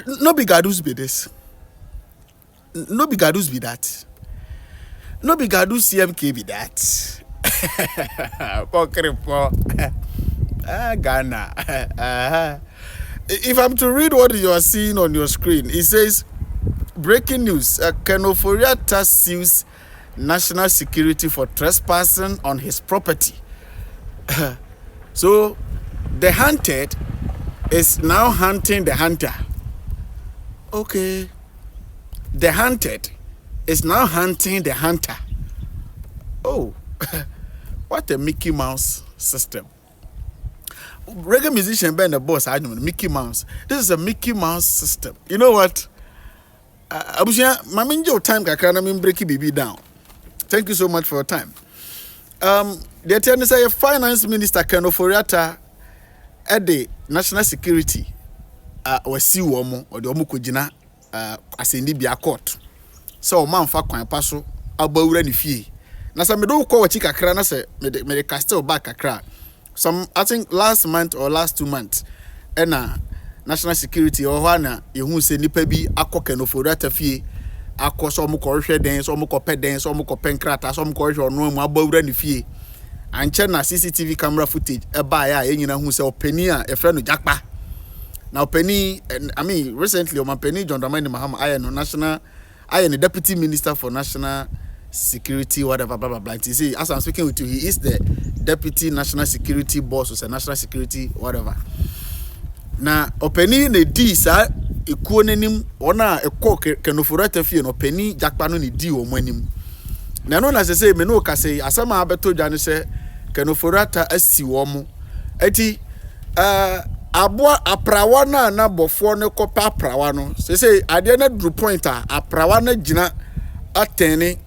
No be gadus be this. No be gadus be that. No be gadus CMK be that. Ghana. If I'm to read what you are seeing on your screen, it says, breaking news, Ofori Attah sues national security for trespassing on his property. So, the hunted is now hunting the hunter. Okay. The hunted is now hunting the hunter. Oh, what a Mickey Mouse system. Reggae musician band the boss, I know Mickey Mouse. This is a Mickey Mouse system. You know what? Abusia, maminjo time kakana min breaki baby down. Thank you so much for your time. The attorney say finance minister Ofori Attah at the national security was see woman or the omukojina asendi bia court. So man fa kwan paso abawura ni fie. Na sa me do ko wachi kakra na se me castle back kakra. I think last month or last 2 months, national security or wana yehu se nipa bi akọ Ofori Attah fie akọ so mo ko hwehwe den so mo ko pɛ den so mo ko penkrata so mo ko hwehwe ono mu abawura ni fie anche na CCTV camera footage eba ya enyina hu se opani a efre no jakpa na opani I mean recently opani John Dramani Mahama I the deputy minister for national security, whatever, blah, blah, blah. You see, as I'm speaking with you, he is the deputy national security boss, or say national security, whatever. Now, openi ne di sa ikuonenim ona eko Ofori Attah fie no openi jakpa no ne di omanim. Na no na say me no ka say asama abeto dwane say Ofori Attah asi wo mo. Eti aboa aprawa na bofo ne kopa aprawa no. Say ade na dru point aprawa na gina atene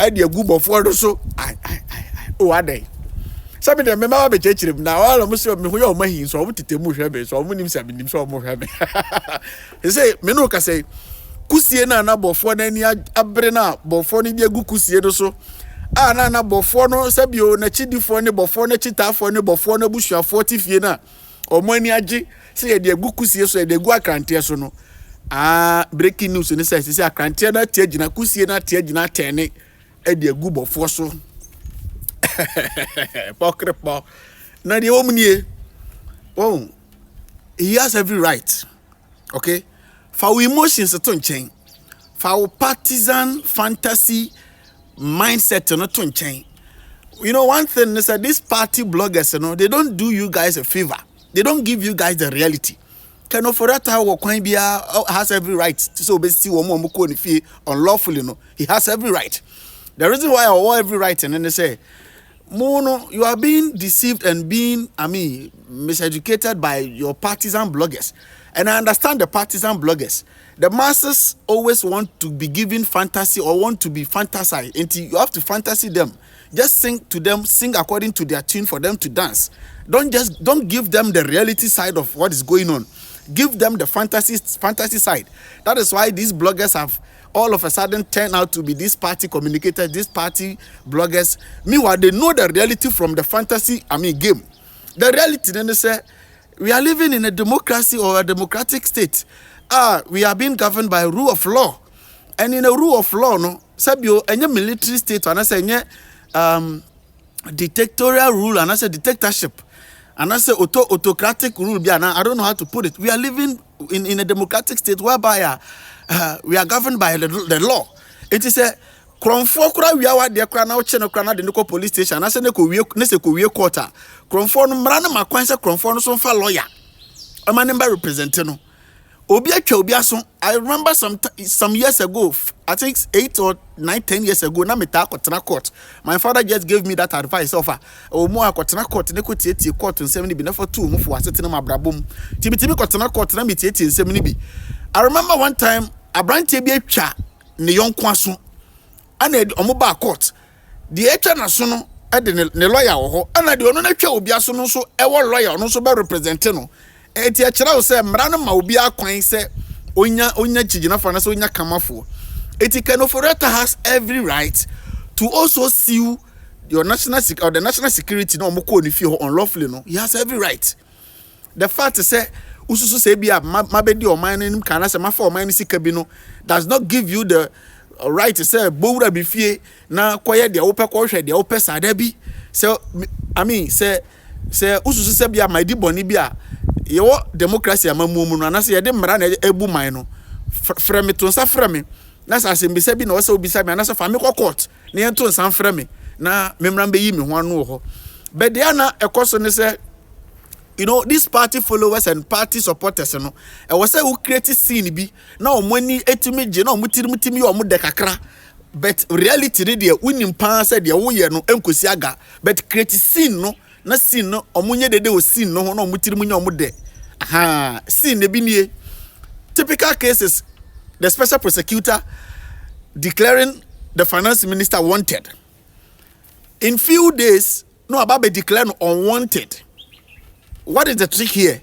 ade agu bofo do so o ade sabi dem me ma be chechirem na all of us me ho yo mahin so wo tetemu hwebe so wo nim sabi nim so wo hwebe he say me no ka say kusie na bofo na ni abre na bofo ni bi agu kusie do so na bofo no sabi o na chidifo ni bofo na chitafo ni bofo na busuafo tifie na omo ani age say ye de agu kusie so ye de agu akrante so no breaking news ni say akrante na tie gina kusie na tie gina tene e de agu bofo so Pokrepo. Now the omnie, oh, he has every right, okay? For our emotions to change, for our partisan fantasy mindset not to change. You know one thing is that these party bloggers, you know, they don't do you guys a favor. They don't give you guys the reality. Ofori Attah has every right to so basically unlawfully, you know. He has every right. The reason why I want every right, and then they say, Mono, you are being deceived and being, miseducated by your partisan bloggers. And I understand the partisan bloggers. The masses always want to be given fantasy or want to be fantasized. Until you have to fantasy them. Just sing to them, sing according to their tune for them to dance. Don't give them the reality side of what is going on. Give them the fantasy side. That is why these bloggers have all of a sudden turn out to be this party communicators, these party bloggers. Meanwhile, they know the reality from the fantasy, game. The reality, then they say, we are living in a democracy or a democratic state. We are being governed by rule of law. And in a rule of law, no, sabio, any military state, and I say, dictatorial rule, and I say dictatorship, and I say autocratic rule, I don't know how to put it. We are living in a democratic state whereby we are governed by the law. It is a Kronfo kura we are there kura na uche no kura na de no police station na se ne ko wie quarter. Kronfo no mra na makwan se Kronfo no so fa lawyer. Amanemba represent no. Obi atwa obi aso. I remember some years ago, I think 8 or 9, 10 years ago, na meta akotena court. My father just gave me that advice of mo akotena court ne ko tie court nsem ni bi na for two mo for asetena mabrabom. Tibi kotena court na me tie nsem ni bi. I remember one time Abrante bi atwa ne yonko aso ana omo ba court the atwa na so no e de ne lawyer wo ho ana de ono na twa obi aso no so e wo lawyer no so be represent no enti a kira wo se mra no ma obi akwan se onya chigina fa na se onya kamafo eti Ofori Attah has every right to also sue your national or the national security no omoko ni fie unlawfully no, he has every right. The fact is say ususu say bia mabedi oman nim kana say mafa oman sika bi no does not give you the right to say bowura bi fie na koye de ope ko hwe de ope sada bi. So I mean say ususu say bia my di boni bia ye democracy amamu mu no na say ye de mra na ebu man no frame to nsa frame na sa se mbisa bi na wo say obisa me na say fa me court na ye to nsa frame na memran be yi me ho anu ho. But they are na ekoso ne say, you know, these party followers and party supporters, you know, I was say who create scene bi na omani etimi je na omutiri yo de kakra, but reality dey unim pan say dey wo ye no enkosi aga, but create scene no na scene no omunye de o scene no ho na omutiri yo de aha scene ne bi nie. Typical cases, the special prosecutor declaring the finance minister wanted. In few days, no Ababe declared unwanted. What is the trick here?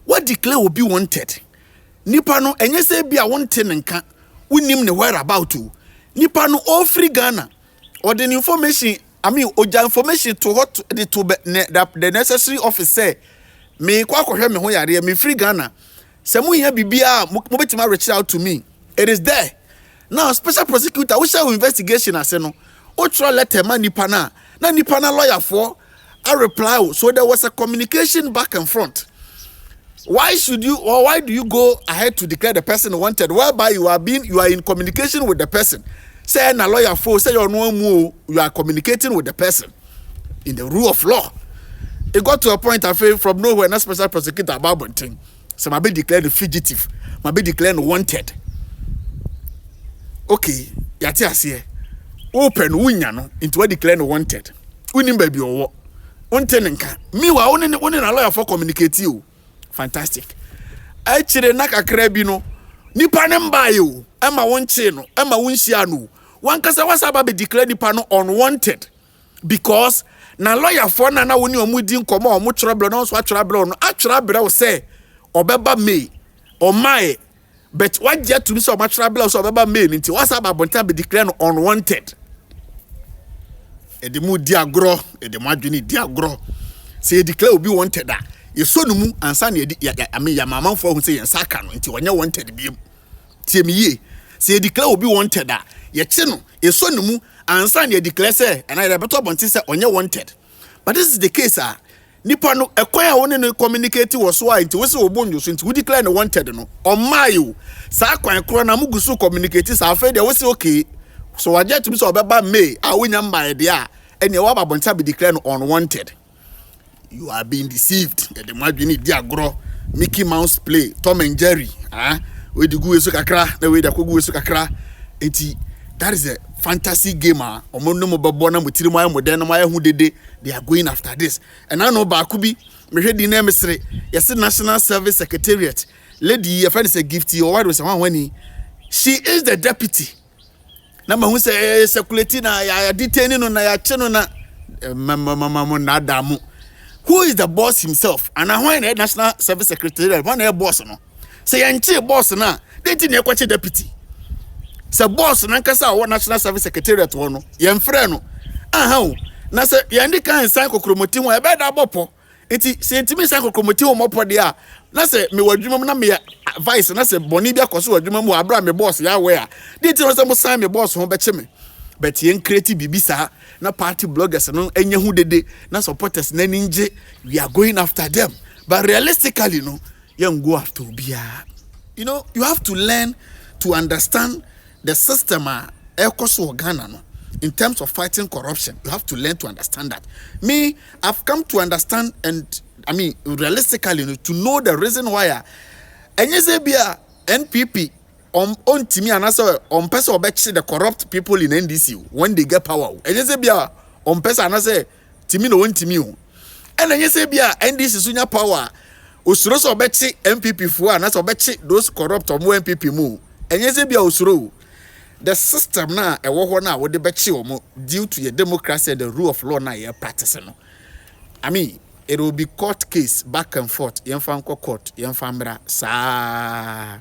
What declare will be wanted? Nipa no enye say be a wanted nka unim ne whereabout to. Nipa no all free Ghana or the information, I mean oja information to what the necessary office say me kwa kohwe me ho yare me free Ghana. Se mu hia bibia mo betima reach out to me. It is there. Now special prosecutor we shall investigation ase no. O try letter man nipa na nipa na lawyer for a reply. So there was a communication back and front. Why should you or why do you go ahead to declare the person wanted whereby you are in communication with the person? Say na lawyer for say you are communicating with the person in the rule of law. It got to a point I feel from nowhere na special prosecutor about thing. So my be declared a fugitive, my be declared wanted. Okay, yati asiye. Open winya no into what declare wanted. Unim baby or wanted nka. Me wa only na lawyer for communicate you. Fantastic. I chire na kakra bi no. Nipa ne mba yo. Ema wonche no. Ema wonhia no. Wan kasa wasa ba be declare nipa no unwanted. Because na lawyer for na woni omudi nkomo omo trouble no so trouble no. A trouble o say obeba me or my. But what yet to be so much trouble so obeba me nti wasa ba bonta be declare unwanted. Edemu diagro, edemu adwini diagro. Say declare obi wanted that. Ye so no mu ansa na I mean ya mamanfo hu say yen saka no nti onye wanted bi. Tie me ye. Say declare obi wanted that. Ye che no, ye so no mu ansa na declare say and I better bonti say onye wanted. But this is the case nipa no ekwan a woni no communicate was why nti we say obonjo so nti we declare no wanted no. Omayo sa kwan kro na mugusu communicate sa afa de we say okay. So I get to be so baba May, I win them by the and you are about to be declared unwanted. You are being deceived. The imagine dear grow Mickey Mouse play, Tom and Jerry. We do go so kakra, the way that go so kakra. That is a fantasy gamer. Omono mobabona mutirima modern who did they are going after this. And I know Bakubi, me head the name is yes, National Service Secretariat. Lady, your friend is a gifty or what was one when she is the deputy. Number who say circulating na detaining on na channel na damu. Who is the boss himself? And I want a National Service Secretary, one air boss no. Say anchi boss na, they didn't kwache deputy. Say boss na kasa wa National Service Secretariat wono. Yen frɛ no. Aha. Na say yandi kan sign kokromoti ho e be da bopo. Enti say ntimi sign kokromoti ho mopo de a. Na say me wadwuma na me vice na say boni bia koso wadwuma mu abra me boss ya we a. Dey ti no say mo sign me boss ho be che me. But yen creative bibisa na party bloggers no enye hu dede na supporters na ninje we are going after them. But realistically no, yen go after obia. You know, you have to learn to understand the system ekoso Ghana no. In terms of fighting corruption, you have to learn to understand that. Me, I've come to understand and I mean realistically to know the reason why Enyezebia NPP on Timi and also on person obey the corrupt people in NDC when they get power. Enyezebia on person and say Timi no Timi. And Enyezebia NDC sunya power. Usuro so obey MPP for and also obey those corrupt or more MPP mu. Enyezebia usuro. The system na ewo na wo de bechi omo due to your democracy and the rule of law na you practicing no. I mean, it will be court case back and forth. Yemfa court, yemfa mbra sa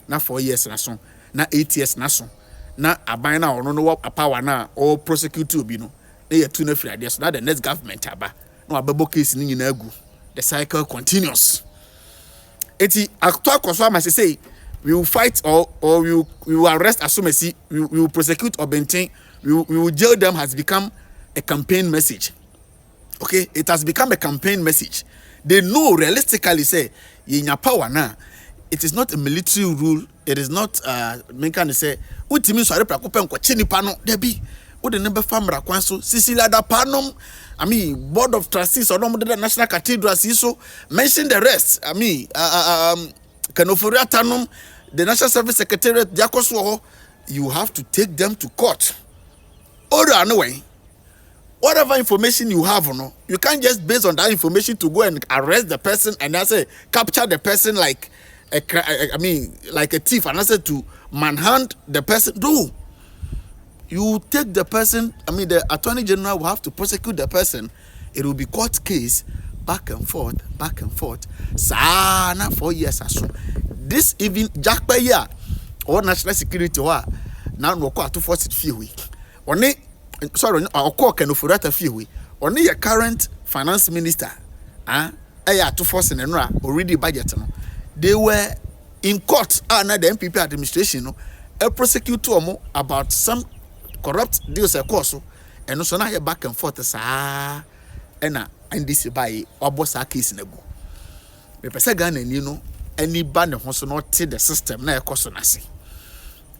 na 4 years na so, na 8 years na so. Na aban na ono no power na or prosecute obi no. They are two no free. So now the next government aba. No abebo case ni nyina agu. The cycle continues. Eti akto akoswa ma say we will fight or we will arrest As3m, we will prosecute Obenten, we will jail them has become a campaign message. Okay, it has become a campaign message. They know realistically say in power now. It is not a military rule. It is not can say ultimately sorry prakopen ko chini pano debi. What the number famra kwanso Sicilia da panom. I mean board of trustees or no the national cathedral so mention the rest. I mean Ofori Attah, the national service secretariat Jakoso, you have to take them to court. Or anyway, whatever information you have, no, you can't just based on that information to go and arrest the person and I say capture the person like like a thief and I said to manhunt the person. No, you take the person. I mean, the attorney general will have to prosecute the person. It will be court case, back and forth. Sana 4 years or so. This even Jack Paya or national security wa now no to force it few week. Only sorry, or call can Ofori Attah few week. Only your current finance minister, to force in already budget. No. They were in court under the MPP administration, a prosecutor about some corrupt deals course, and also now back and forth and this by Obosa case in the book. The person and any band of not the system na course on us.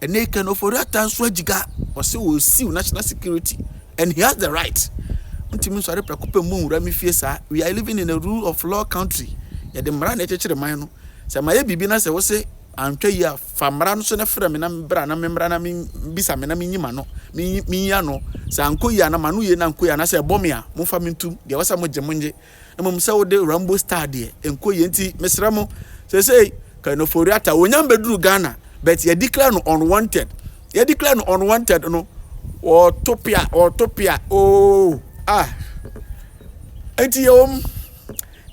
And they can Ofori Attah Swajiga or so will see national security, and he has the right. We are living in a rule of law country. Yeah, the Maran Mano. Say my bibi na say wo say antwa yi a famra no so na frɛ me na mbra na membra na bisa me na minyima no minya no say anko yi na manu ye na anko yi na say bɔ me a mo fa mentum de wo say mo gemonje na mo say wo de Rambo star de enko yi nti mesra mo say kan Ofori Attah wonyam beduru Ghana but ye declare no unwanted no or topia enti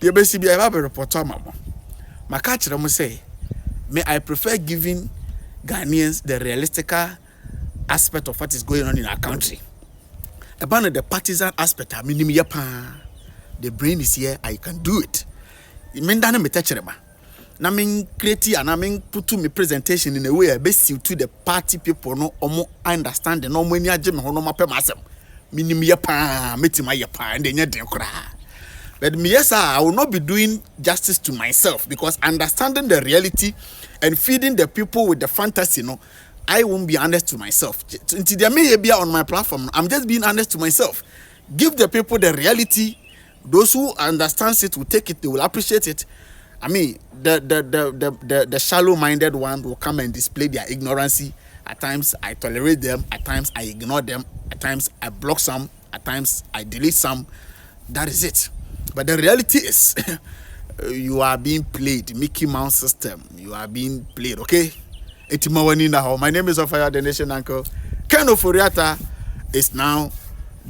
de be si bia ba report amamo. My catch them say, may I prefer giving Ghanaians the realistic aspect of what is going on in our country. About the partisan aspect, I mean, the brain is here, I can do it. It mean that I'm a na mean create and I mean put to me presentation in a way I best you to the party people no omo understand the no money ajeme ho no mape masem. Minim yapa, metima yapa, and then you But me, yes, I will not be doing justice to myself because understanding the reality and feeding the people with the fantasy, I won't be honest to myself. Until there may be on my platform, I'm just being honest to myself. Give the people the reality. Those who understand it will take it, they will appreciate it. I mean, the shallow-minded one will come and display their ignorance. At times, I tolerate them. At times, I ignore them. At times, I block some. At times, I delete some. That is it. But the reality is, you are being played. Mickey Mouse system. You are being played, okay? My name is Ofori Attah, the Nation Uncle. Ofori Attah is now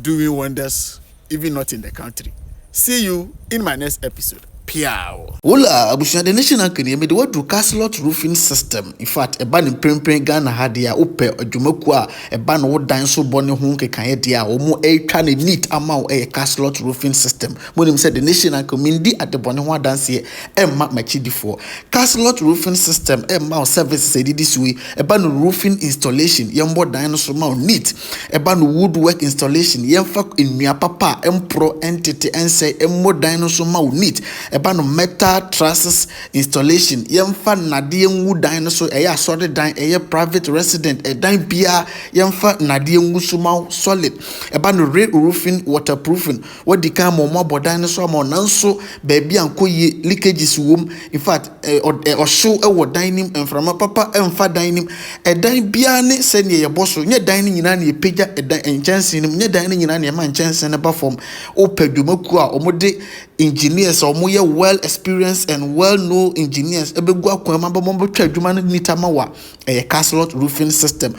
doing wonders, even not in the country. See you in my next episode. Piao. Ola abusha the Nation Uncle me the word castlot roofing system. In fact, a ban in prempren Ghana had dia upe adwumaku a ban wo dan so bone ho kekan dia wo mo e twa ne neat ama a castlot roofing system. Monim said the Nation Uncle mindi at the bone ho dance here emma machidifo. Castlot roofing system emma services e didi suwi e ban roofing installation yembo dan so ma neat e ban woodwork installation yemfa nnua papa empro entity ense emmo dan so ma neat no metal trusses installation yemfa nade nwu dan no so eya solid dan eya private resident dan bia yemfa nade nwu so ma solid no roofing waterproofing what the kind mo bodan no so ma nanso baby ankoye leakages wom in fact o show e wo dan nim enframa papa emfa dan nim dan bia ne se ne ye boso nye dan ni nyina ne pagya dan enchanse nim nye dan ni nyina ne ma enchanse ne ba form o padwumaku a omode engineers o mo ye well experienced and well known engineers ebegu akwan ma bo twa adwuma no nita ma wa castlot roofing system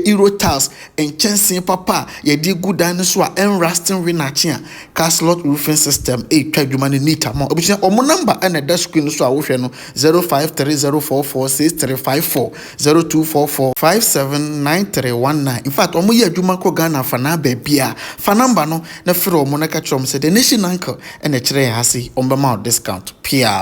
euro tiles enchansen papa ye di good dan so a enrusting renache a castlot roofing system twa adwuma no nita ma obusua omo number na da screen so a wo hwe no 0530446354 0244579319. In fact omo ye adwuma ko Ghana fa na ba bia fa number no na frɛ omo na ka kyerɛ omo say the nation uncle and a chere hasi on discount pia.